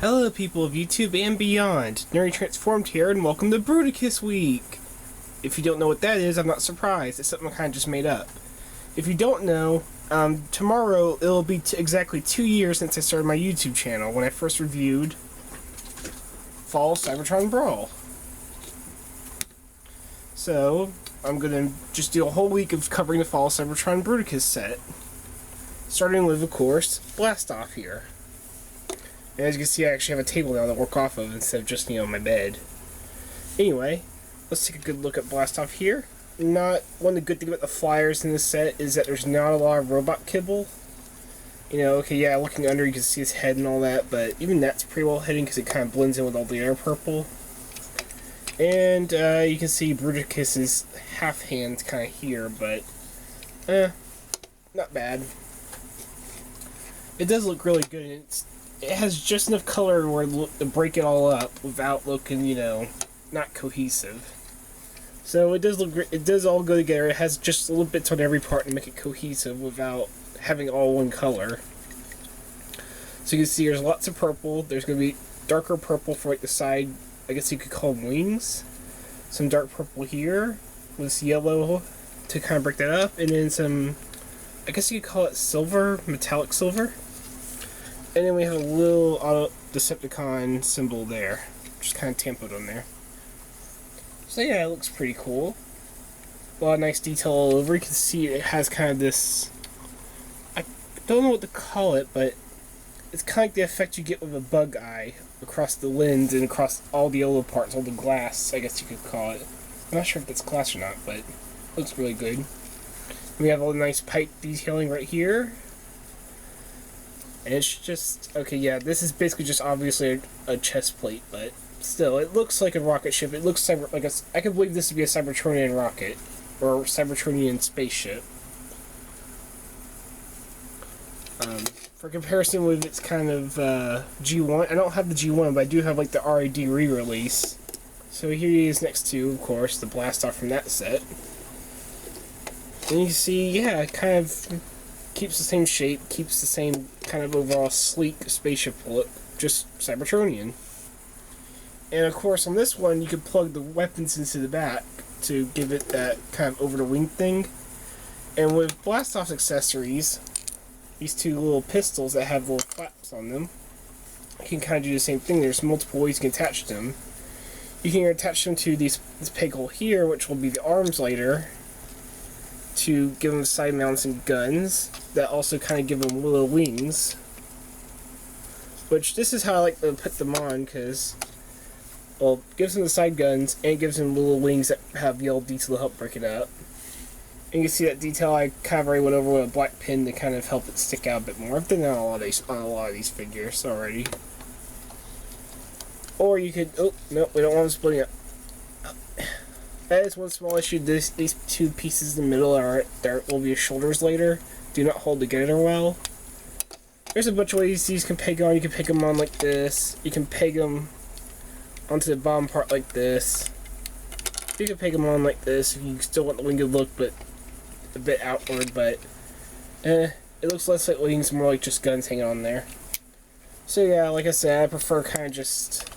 Hello people of YouTube and beyond, Nerdy Transformed here and welcome to Bruticus Week! If you don't know what that is, I'm not surprised, it's something I kind of just made up. If you don't know, tomorrow it'll be exactly 2 years since I started my YouTube channel when I first reviewed Fall Cybertron Brawl. So, I'm gonna just do a whole week of covering the Fall Cybertron Bruticus set. Starting with, of course, Blast Off here. And as you can see, I actually have a table now to work off of instead of just, my bed. Anyway, let's take a good look at Blast Off here. One of the good things about the flyers in this set is that there's not a lot of robot kibble. Okay, yeah, looking under you can see his head and all that, but even that's pretty well hidden because it kind of blends in with all the air purple. And you can see Bruticus's half hand kind of here, but not bad. It does look really good, and it has just enough color where to break it all up without looking, not cohesive. So it does look great. It does all go together. It has just a little bits on every part to make it cohesive without having all one color. So you can see there's lots of purple. There's going to be darker purple for like the side, I guess you could call them wings. Some dark purple here with this yellow to kind of break that up. And then some, I guess you could call it silver, metallic silver. And then we have a little auto Decepticon symbol there, just kind of tampoed on there. So yeah, it looks pretty cool. A lot of nice detail all over. You can see it has kind of this, I don't know what to call it, but it's kind of like the effect you get with a bug eye across the lens and across all the yellow parts, all the glass, I guess you could call it. I'm not sure if that's glass or not, but it looks really good. We have all the nice pipe detailing right here. And it's just, okay, yeah, this is basically just obviously a chest plate, but still, it looks like a rocket ship. It looks like I could believe this to be a Cybertronian rocket, or Cybertronian spaceship. For comparison with its kind of G1, I don't have the G1, but I do have like the RID re-release. So here he is next to, of course, the Blast Off from that set. And you see, yeah, it kind of keeps the same shape, keeps the same kind of overall sleek spaceship look, just Cybertronian. And of course on this one you can plug the weapons into the back to give it that kind of over the wing thing. And with Blast Off's accessories, these two little pistols that have little flaps on them, you can kind of do the same thing. There's multiple ways you can attach them. You can attach them to this peg hole here, which will be the arms lighter, to give them side mounts and guns that also kind of give them little wings, which this is how I like to put them on, because, well, it gives them the side guns and it gives them little wings that have yellow detail to help break it up. And you can see that detail I kind of already went over with a black pin to kind of help it stick out a bit more. I've done that on a lot of these figures already. Or you could, oh no, we don't want them splitting up. That is one small issue. These two pieces in the middle there will be shoulders later. Do not hold together well. There's a bunch of ways these can peg on. You can peg them on like this. You can peg them onto the bottom part like this. You can peg them on like this if you still want the winged look, but a bit outward. But it looks less like wings, more like just guns hanging on there. So yeah, like I said, I prefer kind of just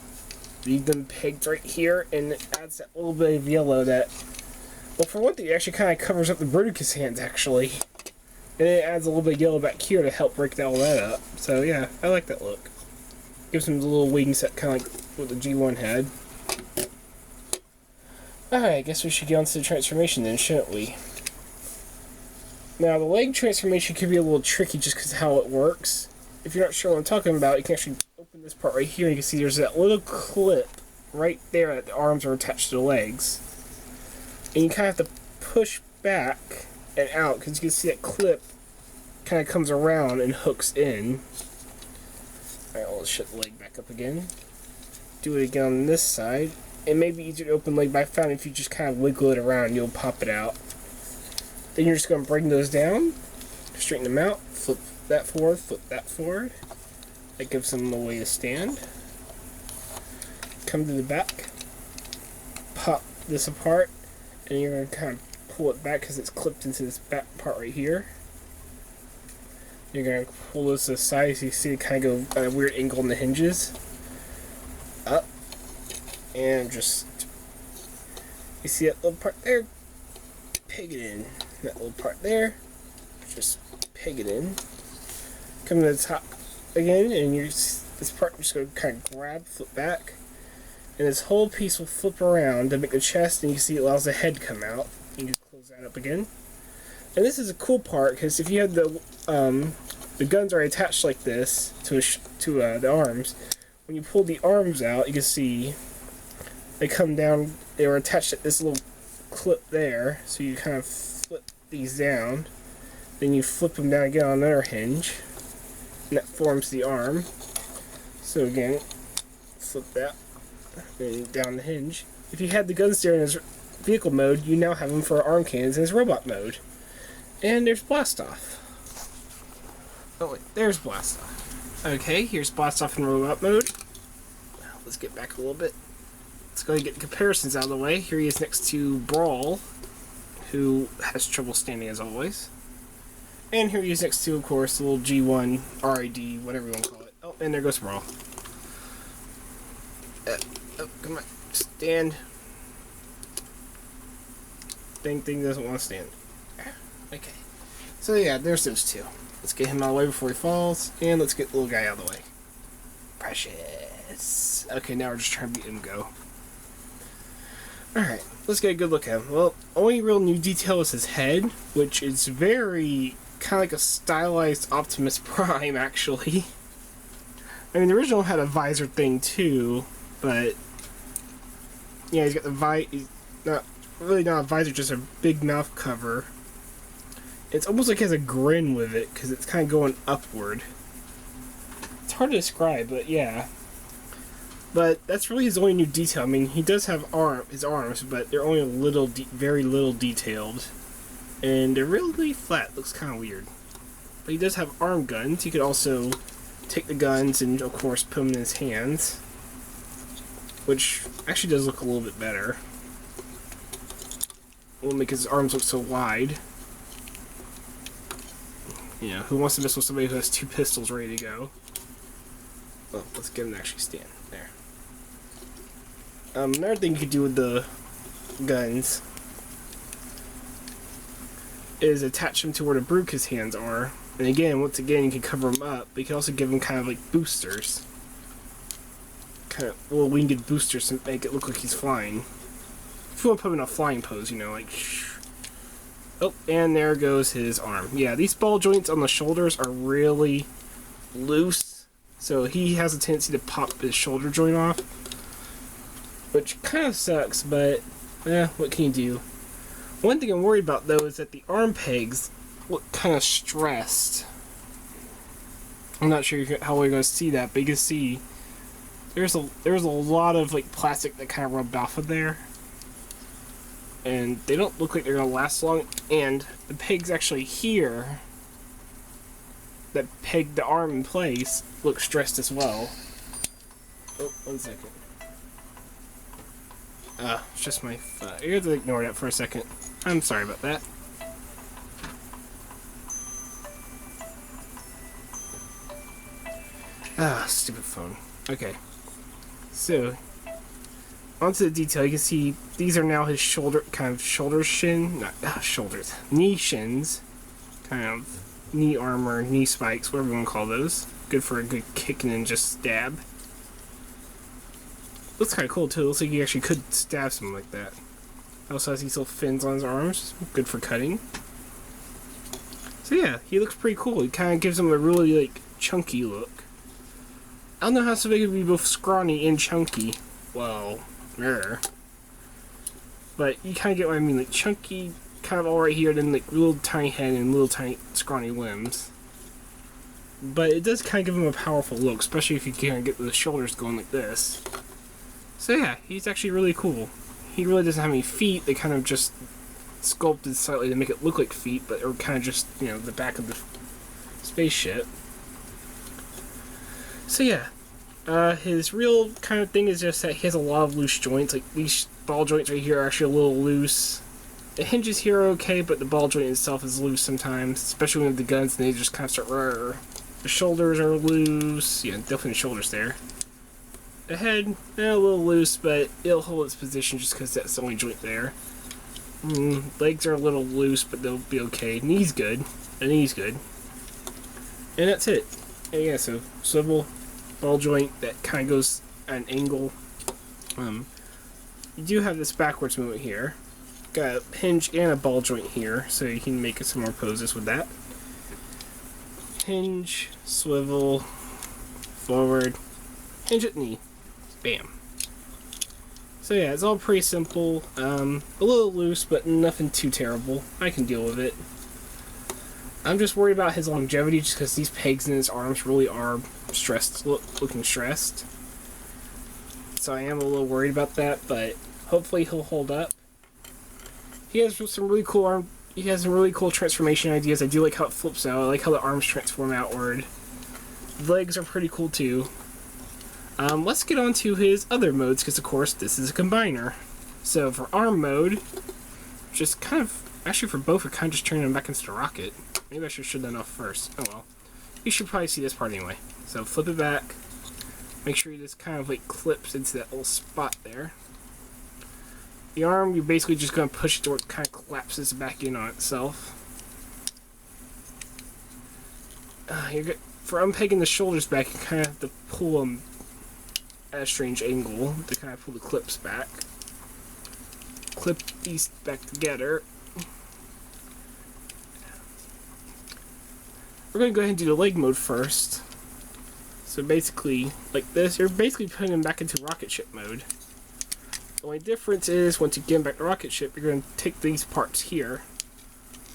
leave them pegged right here, and it adds that little bit of yellow that, well, for one thing, it actually kind of covers up the Bruticus hands, actually. And it adds a little bit of yellow back here to help break all that up. So yeah, I like that look. Gives them the little wings that kind of like what the G1 had. Alright, I guess we should get on to the transformation then, shouldn't we? Now, the leg transformation could be a little tricky just because of how it works. If you're not sure what I'm talking about, you can actually open this part right here, and you can see there's that little clip right there that the arms are attached to the legs. And you kind of have to push back and out, because you can see that clip kind of comes around and hooks in. Alright, I'll shut the leg back up again. Do it again on this side. It may be easier to open leg, but I found if you just kind of wiggle it around, you'll pop it out. Then you're just going to bring those down, straighten them out, flip that forward, flip that forward. That gives them a way to stand. Come to the back, pop this apart, and you're going to kind of pull it back because it's clipped into this back part right here. You're going to pull this to the side so you see it kind of go at a weird angle on the hinges. And just, you see that little part there? Peg it in. That little part there, just peg it in. Come to the top again, and this part just going to kind of grab, flip back, and this whole piece will flip around to make the chest, and you can see it allows the head to come out. You can close that up again. And this is a cool part, because if you have the guns are attached like this to the arms, when you pull the arms out, you can see they come down. They were attached at this little clip there, so you kind of flip these down, then you flip them down again on another hinge, and that forms the arm. So again, flip that, then down the hinge. If you had the gun steer in his vehicle mode, you now have them for arm cannons in his robot mode. And there's blast off. Oh wait, there's blast off. Okay, here's blast off in robot mode. Let's get back a little bit. Let's go ahead and get the comparisons out of the way. Here he is next to Brawl, who has trouble standing as always. And here he is next to, of course, the little G1, RID, whatever you want to call it. Oh, and there goes Brawl. Oh, come on. Stand. Thing doesn't want to stand. Okay. So yeah, there's those two. Let's get him out of the way before he falls, and let's get the little guy out of the way. Precious. Okay, now we're just trying to beat him go. Alright, let's get a good look at him. Well, only real new detail is his head, which is very kind of like a stylized Optimus Prime, actually. I mean, the original had a visor thing too, but yeah, he's got the he's not really not a visor, just a big mouth cover. It's almost like he has a grin with it, because it's kind of going upward. It's hard to describe, but yeah. But that's really his only new detail. I mean, he does have his arms, but they're only very little detailed. And they're really flat. Looks kind of weird. But he does have arm guns. He could also take the guns and, of course, put them in his hands. Which actually does look a little bit better. Will make his arms look so wide. You know, who wants to mess with somebody who has two pistols ready to go? Well, let's get him to actually stand. There. Another thing you could do with the guns is attach them to where the Bruticus hands are. And again, once again, you can cover them up, but you can also give them kind of like boosters. Kind of little winged boosters to make it look like he's flying. If you want to put him in a flying pose, you know, like... Oh, and there goes his arm. Yeah, these ball joints on the shoulders are really loose, so he has a tendency to pop his shoulder joint off, which kind of sucks, but what can you do? One thing I'm worried about, though, is that the arm pegs look kind of stressed. I'm not sure how we're going to see that, but you can see there's a lot of like plastic that kind of rubbed off of there. And they don't look like they're going to last long. And the pegs actually here that peg the arm in place look stressed as well. Oh, 1 second. It's just my phone. You have to ignore that for a second. I'm sorry about that. Stupid phone. Okay. So, onto the detail, you can see these are now his knee shins, kind of knee armor, knee spikes, whatever you want to call those. Good for a good kick and then just stab. Looks kind of cool too. Looks like he actually could stab something like that. Also has these little fins on his arms, good for cutting. So yeah, he looks pretty cool. He kind of gives him a really like chunky look. I don't know how somebody could be both scrawny and chunky. Well, rare. But you kind of get what I mean, like chunky, kind of all right here, then like little tiny head and little tiny scrawny limbs. But it does kind of give him a powerful look, especially if you can't get the shoulders going like this. So yeah, he's actually really cool. He really doesn't have any feet, they kind of just sculpted slightly to make it look like feet, but they're kind of just, you know, the back of the spaceship. So yeah, his real kind of thing is just that he has a lot of loose joints. Like these ball joints right here are actually a little loose. The hinges here are okay, but the ball joint itself is loose sometimes, especially with the guns, and they just kind of start. The shoulders are loose. Yeah, definitely the shoulders there. The head, a little loose, but it'll hold its position just because that's the only joint there. Legs are a little loose, but they'll be okay. Knee's good. The knee's good. And that's it. And yeah, so swivel, ball joint that kind of goes at an angle. You do have this backwards movement here. Got a hinge and a ball joint here, so you can make some more poses with that. Hinge, swivel, forward, hinge at knee. Bam. So yeah, it's all pretty simple. A little loose, but nothing too terrible. I can deal with it. I'm just worried about his longevity, just because these pegs in his arms really are stressed, looking stressed. So I am a little worried about that, but hopefully he'll hold up. He has some really cool transformation ideas. I do like how it flips out. I like how the arms transform outward. The legs are pretty cool too. Let's get on to his other modes, because of course this is a combiner. So for arm mode, just kind of, actually for both, we're kind of just turning him back into the rocket. Maybe I should show that off first. Oh well. You should probably see this part anyway. So flip it back. Make sure you just kind of like clips into that little spot there. The arm, you're basically just going to push it to where it kind of collapses back in on itself. For unpegging the shoulders back, you kind of have to pull them at a strange angle to kind of pull the clips back. Clip these back together. We're going to go ahead and do the leg mode first. So basically, like this, you're basically putting them back into rocket ship mode. The only difference is, once you get them back to rocket ship, you're going to take these parts here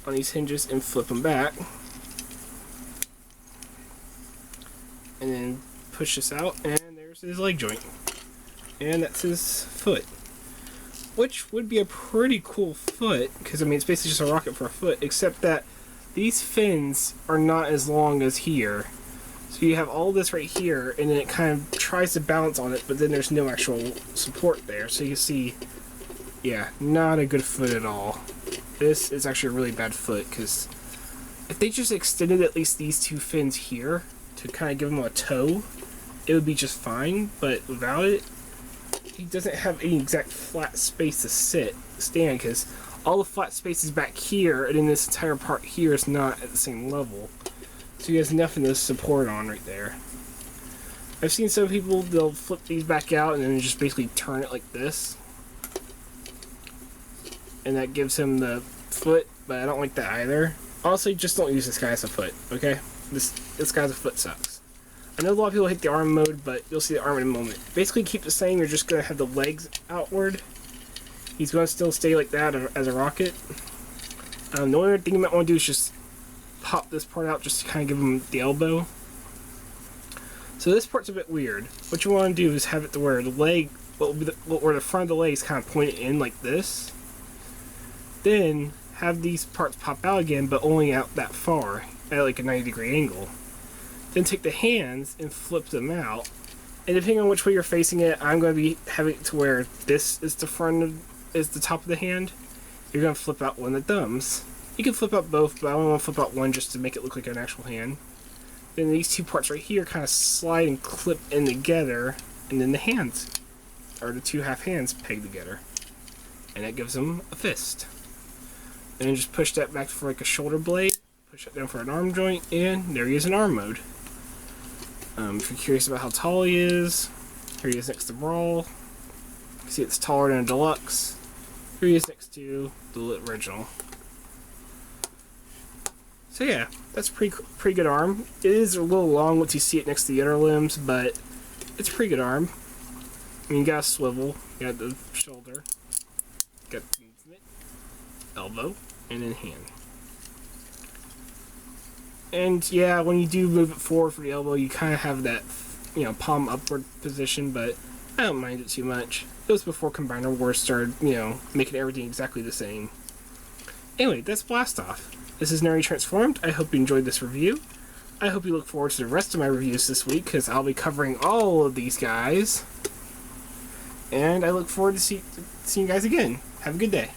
on these hinges and flip them back. And then push this out, and there's his leg joint. And that's his foot. Which would be a pretty cool foot, because I mean it's basically just a rocket for a foot, except that these fins are not as long as here. So you have all this right here, and then it kind of tries to balance on it, but then there's no actual support there. So you see, yeah, not a good foot at all. This is actually a really bad foot, because if they just extended at least these two fins here to kind of give him a toe, it would be just fine. But without it, he doesn't have any exact flat space to stand, because all the flat space is back here, and then this entire part here is not at the same level. So he has nothing to support on right there. I've seen some people, they'll flip these back out and then just basically turn it like this. And that gives him the foot, but I don't like that either. Honestly, just don't use this guy as a foot, okay? This guy's a foot sucks. I know a lot of people hate the arm mode, but you'll see the arm in a moment. Basically keep the same, you're just going to have the legs outward. He's going to still stay like that as a rocket. The only other thing you might want to do is just pop this part out just to kind of give him the elbow. So this part's a bit weird. What you want to do is have it to where the leg, where the front of the leg is kind of pointed in like this. Then have these parts pop out again, but only out that far at like a 90-degree angle. Then take the hands and flip them out. And depending on which way you're facing it, I'm going to be having it to where this is the top of the hand. You're going to flip out one of the thumbs. You can flip out both, but I only want to flip out one just to make it look like an actual hand. Then these two parts right here kind of slide and clip in together, and then the hands, or the two half hands, peg together. And that gives them a fist. And then just push that back for like a shoulder blade, push that down for an arm joint, and there he is in arm mode. If you're curious about how tall he is, here he is next to Brawl. You can see it's taller than a Deluxe. Here he is next to the original. So yeah, that's pretty good arm. It is a little long once you see it next to the other limbs, but it's a pretty good arm. I mean, you got a swivel, you got the shoulder, got the movement, elbow, and then hand. And yeah, when you do move it forward for the elbow, you kind of have that, palm upward position, but I don't mind it too much. It was before Combiner Wars started, making everything exactly the same. Anyway, that's Blast Off. This is Nerdy Transformed. I hope you enjoyed this review. I hope you look forward to the rest of my reviews this week, because I'll be covering all of these guys. And I look forward to seeing you guys again. Have a good day.